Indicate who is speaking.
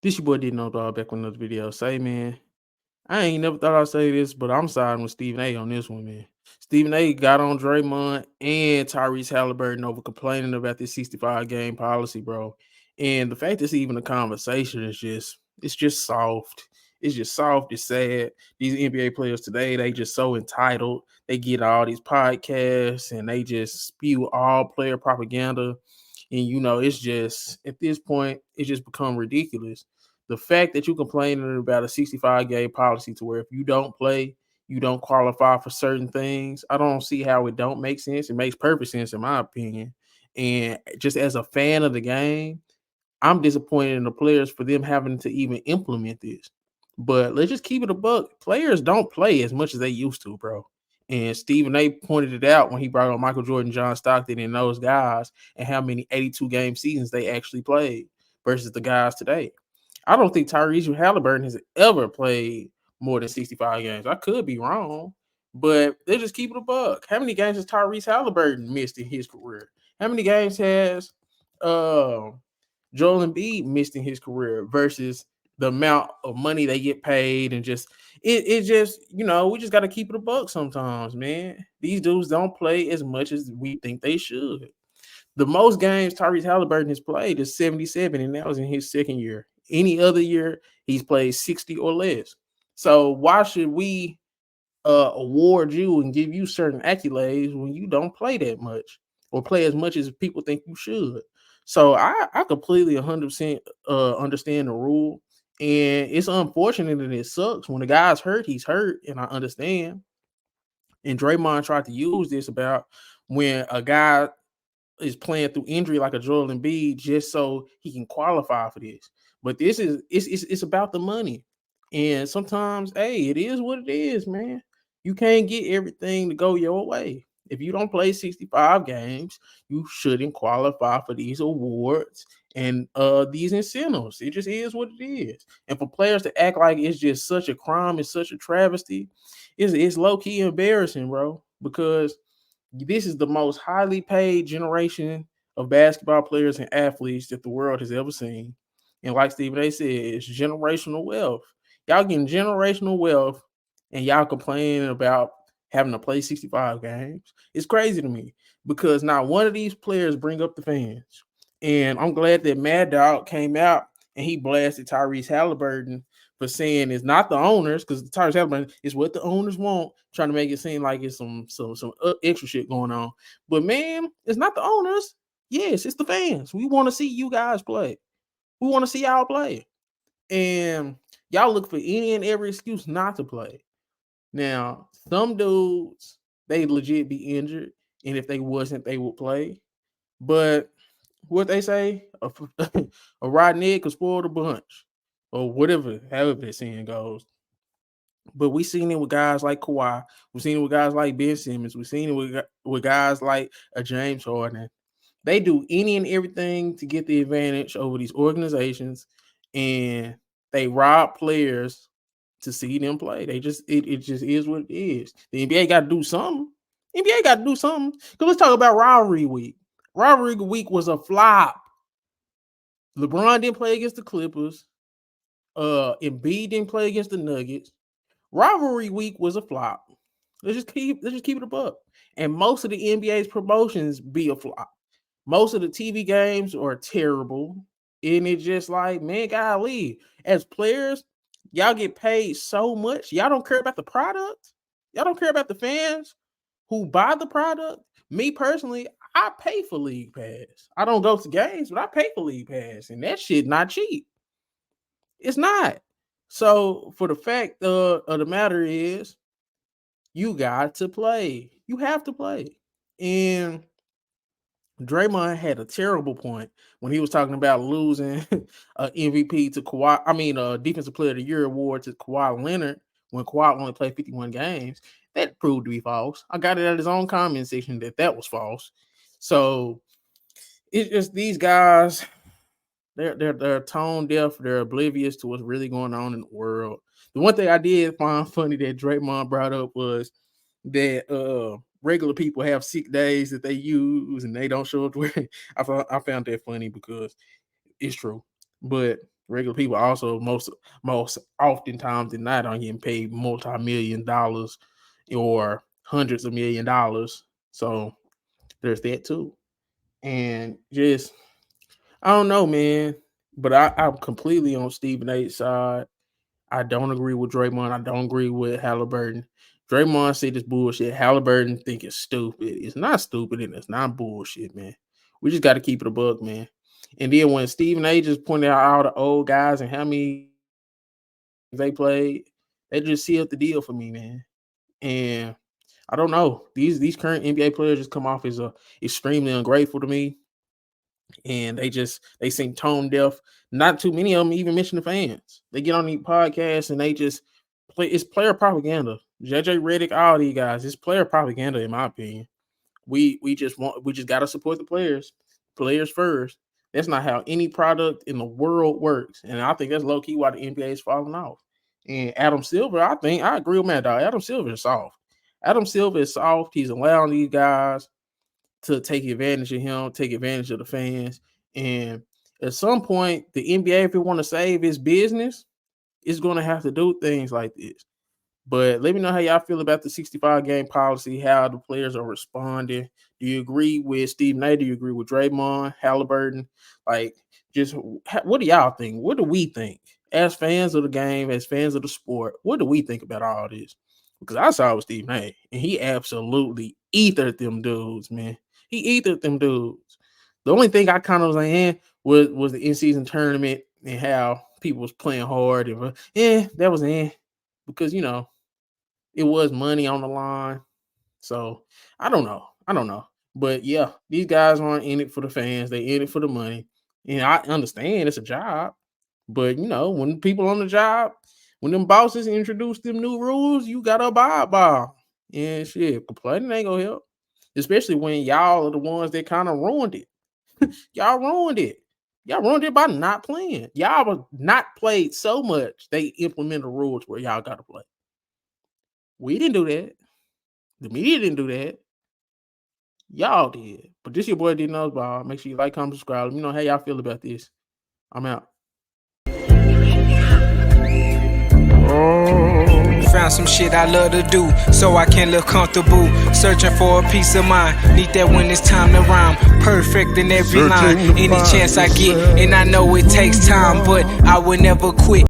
Speaker 1: This your boy didn't know dog back with another video. Say man, I ain't never thought I'd say this, but I'm siding with Stephen A on this one, man. Stephen A got on Draymond and Tyrese Haliburton over complaining about this 65 game policy, bro. And the fact it's even a conversation is just soft. It's just soft. It's sad. These NBA players today, they just so entitled. They get all these podcasts and they just spew all player propaganda. And it's just at this point, it's just become ridiculous. The fact that you complaining about a 65 game policy to where if you don't play, you don't qualify for certain things. I don't see how it don't make sense. It makes perfect sense in my opinion. And just as a fan of the game, I'm disappointed in the players for them having to even implement this. But let's just keep it a buck. Players don't play as much as they used to, bro. And Stephen A pointed it out when he brought on Michael Jordan, John Stockton, and those guys, and how many 82 game seasons they actually played versus the guys today. I don't think Tyrese Haliburton has ever played more than 65 games. I could be wrong, but they just keep it a buck. How many games has Tyrese Haliburton missed in his career? How many games has uh, Joel Embiid missed in his career versus the amount of money they get paid and just it just we just got to keep it a buck sometimes, man. These dudes don't play as much as we think they should. The most games Tyrese Haliburton has played is 77, and that was in his second year. Any other year, he's played 60 or less. So why should we award you and give you certain accolades when you don't play that much or play as much as people think you should? So I completely 100% understand the rule. And it's unfortunate and it sucks. When the guy's hurt, he's hurt, and I understand. And Draymond tried to use this about when a guy is playing through injury like a Joel Embiid just so he can qualify for this. But this is it's about the money. And sometimes, hey, it is what it is, man. You can't get everything to go your way. If you don't play 65 games, you shouldn't qualify for these awards and these incentives. It just is what it is. And for players to act like it's just such a crime, it's such a travesty, it's low-key embarrassing, bro. Because this is the most highly paid generation of basketball players and athletes that the world has ever seen. And like Stephen A said, it's generational wealth. Y'all getting generational wealth and y'all complaining about having to play 65 games. It's crazy to me because not one of these players bring up the fans. And I'm glad that Mad Dog came out and he blasted Tyrese Haliburton for saying it's not the owners, because Tyrese Haliburton is what the owners want, trying to make it seem like it's some extra shit going on. But man, it's not the owners. Yes, it's the fans. We want to see you guys play. We want to see y'all play. And y'all look for any and every excuse not to play. Now, some dudes, they legit be injured. And if they wasn't, they would play. But what they say, a rotten egg could spoil the bunch. Or whatever, however that saying goes. But we seen it with guys like Kawhi. We've seen it with guys like Ben Simmons. We've seen it with guys like a James Harden. They do any and everything to get the advantage over these organizations, and they rob players to see them play. It just is what it is. The NBA got to do something. NBA got to do something. Because let's talk about rivalry week. Rivalry week was a flop. LeBron didn't play against the Clippers. Embiid didn't play against the Nuggets. Rivalry week was a flop. Let's just keep it a buck. And most of the NBA's promotions be a flop. Most of the TV games are terrible. And it's just like, man, golly, as players, y'all get paid so much. Y'all don't care about the product. Y'all don't care about the fans who buy the product. Me personally, I pay for League Pass. I don't go to games, but I pay for League Pass. And that shit not cheap. It's not. So for the fact of the matter is, you got to play. You have to play. And Draymond had a terrible point when he was talking about losing MVP to Kawhi. I mean, Defensive Player of the Year award to Kawhi Leonard when Kawhi only played 51 games. That proved to be false. I got it at his own comment section that was false. So it's just these guys. They're tone deaf. They're oblivious to what's really going on in the world. The one thing I did find funny that Draymond brought up was that regular people have sick days that they use and they don't show up to work. I found that funny because it's true. But Regular people also most oftentimes than not are getting paid multi-million dollars or hundreds of $1,000,000. So there's that too. And just I don't know, man. But I'm completely on Stephen A's side. I don't agree with Draymond. I don't agree with Haliburton. Draymond said this bullshit. Haliburton think it's stupid. It's not stupid and it's not bullshit, man. We just got to keep it a buck, man. And then when Stephen A just pointed out all the old guys and how many they played, they just sealed the deal for me, man. And I don't know. These current NBA players just come off as extremely ungrateful to me. And they seem tone deaf. Not too many of them even mention the fans. They get on these podcasts and they just play. It's player propaganda. JJ Redick, all these guys. It's player propaganda, in my opinion. We just got to support the players first. That's not how any product in the world works, and I think that's low key why the NBA is falling off. And Adam Silver, I think I agree with Matt Dog. Adam Silver is soft. Adam Silver is soft. He's allowing these guys to take advantage of him, take advantage of the fans. And at some point, the NBA, if it want to save its business, is going to have to do things like this. But let me know how y'all feel about the 65-game policy, how the players are responding. Do you agree with Stephen A? Do you agree with Draymond, Haliburton? Like, just what do y'all think? What do we think? As fans of the game, as fans of the sport, what do we think about all this? Because I saw it with Stephen A, and he absolutely ethered them dudes, man. He ethered them dudes. The only thing I kind of was like, was the in-season tournament and how people was playing hard. And that was because, it was money on the line. So I don't know. But yeah, these guys aren't in it for the fans. They in it for the money. And I understand it's a job. But when people on the job, when them bosses introduce them new rules, you gotta abide by 'em. And shit, complaining ain't gonna help. Especially when y'all are the ones that kind of ruined it. Y'all ruined it. Y'all ruined it by not playing. Y'all was not played so much they implemented rules where y'all gotta play. We didn't do that. The media didn't do that. Y'all did. But this your boy D Noseball. Make sure you like, comment, subscribe. Let me know how y'all feel about this. I'm out.
Speaker 2: Found some shit I love to do, so I can live comfortable. Searching for a peace of mind. Need that when it's time to rhyme. Perfect in every line. Any chance I get, and I know it takes time, but I will never quit.